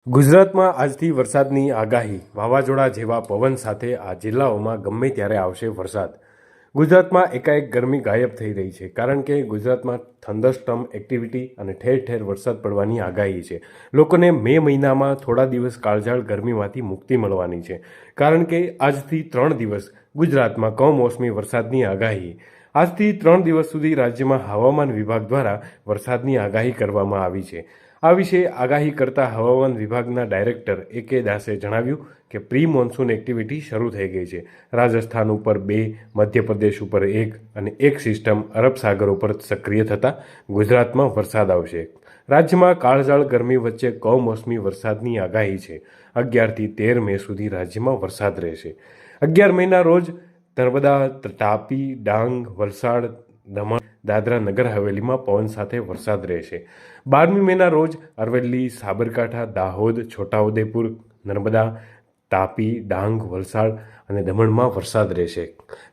ગુજરાતમાં આજથી વરસાદની આગાહી। વાવાઝોડા જેવા પવન સાથે આ જિલ્લાઓમાં ગમે ત્યારે આવશે વરસાદ। ગુજરાતમાં એકાએક ગરમી ગાયબ થઈ રહી છે, કારણ કે ગુજરાતમાં થંડરસ્ટોર્મ એક્ટિવિટી અને ઠેર ઠેર વરસાદ પડવાની આગાહી છે। લોકોને મે મહિનામાં થોડા દિવસ કાળઝાળ ગરમીમાંથી મુક્તિ મળવાની છે, કારણ કે આજથી 3 દિવસ ગુજરાતમાં કમોસમી વરસાદની આગાહી। આજથી 3 દિવસ સુધી રાજ્યમાં હવામાન વિભાગ દ્વારા વરસાદની આગાહી કરવામાં આવી છે। આ વિશે આગાહી કરતા હવામાન વિભાગના ડાયરેક્ટર A.K. દાસે જણાવ્યું કે પ્રી મોન્સૂન એક્ટિવિટી શરૂ થઈ ગઈ છે। રાજસ્થાન ઉપર 2, મધ્યપ્રદેશ ઉપર 1 અને 1 સિસ્ટમ અરબ સાગર ઉપર સક્રિય થતાં ગુજરાતમાં વરસાદ આવશે। રાજ્યમાં કાળઝાળ ગરમી વચ્ચે કમોસમી વરસાદની આગાહી છે। 11થી 13 મે સુધી રાજ્યમાં વરસાદ રહેશે। 11 મેના રોજ નર્મદા, તાપી, ડાંગ, વલસાડ, દમણ, દાદરા નગર હવેલીમાં પવન સાથે વરસાદ રહેશે। 12મી મેના રોજ અરવલ્લી, સાબરકાંઠા, દાહોદ, છોટાઉદેપુર, નર્મદા, તાપી, ડાંગ, વલસાડ અને દમણમાં વરસાદ રહેશે।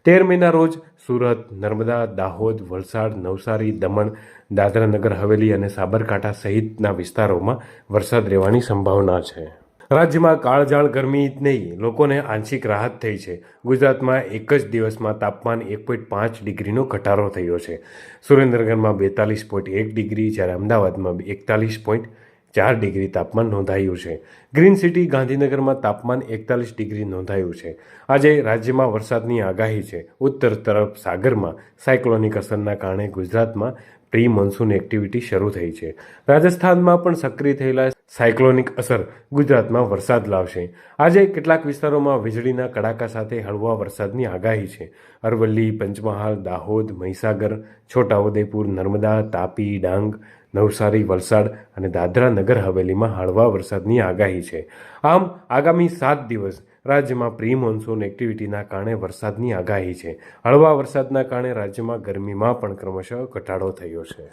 13 મેના રોજ સુરત, નર્મદા, દાહોદ, વલસાડ, નવસારી, દમણ, દાદરા નગર હવેલી અને સાબરકાંઠા સહિતના વિસ્તારોમાં વરસાદ રહેવાની સંભાવના છે। રાજ્યમાં કાળઝાળ ગરમી જ નહીં, લોકોને આંશિક રાહત થઈ છે। ગુજરાતમાં એક જ દિવસમાં તાપમાન 1.5 ડિગ્રીનો ઘટાડો થયો છે। સુરેન્દ્રનગરમાં 42.1 ડિગ્રી, જ્યારે અમદાવાદમાં 41.4 ડિગ્રી તાપમાન નોંધાયું છે। ગ્રીન સિટી ગાંધીનગરમાં તાપમાન 41 ડિગ્રી નોંધાયું છે। આજે રાજ્યમાં વરસાદની આગાહી છે। ઉત્તર તરફ સાગરમાં સાયક્લોનિક અસરના કારણે ગુજરાતમાં પ્રી મોન્સૂન એક્ટિવિટી શરૂ થઈ છે। રાજસ્થાનમાં પણ સક્રિય થયેલા સાયક્લોનિક અસર ગુજરાતમાં વરસાદ લાવશે। આજે કેટલાક વિસ્તારોમાં વીજળીના કડાકા સાથે હળવા વરસાદની આગાહી છે। અરવલ્લી, પંચમહાલ, દાહોદ, મહીસાગર, છોટાઉદેપુર, નર્મદા, તાપી, ડાંગ, નવસારી, વલસાડ અને દાદરા નગર હવેલીમાં હળવા વરસાદની આગાહી છે। આમ આગામી 7 દિવસ રાજ્યમાં પ્રી મોન્સૂન એક્ટિવિટીના કારણે વરસાદની આગાહી છે। હળવા વરસાદના કારણે રાજ્યમાં ગરમીમાં પણ ક્રમશઃ ઘટાડો થયો છે।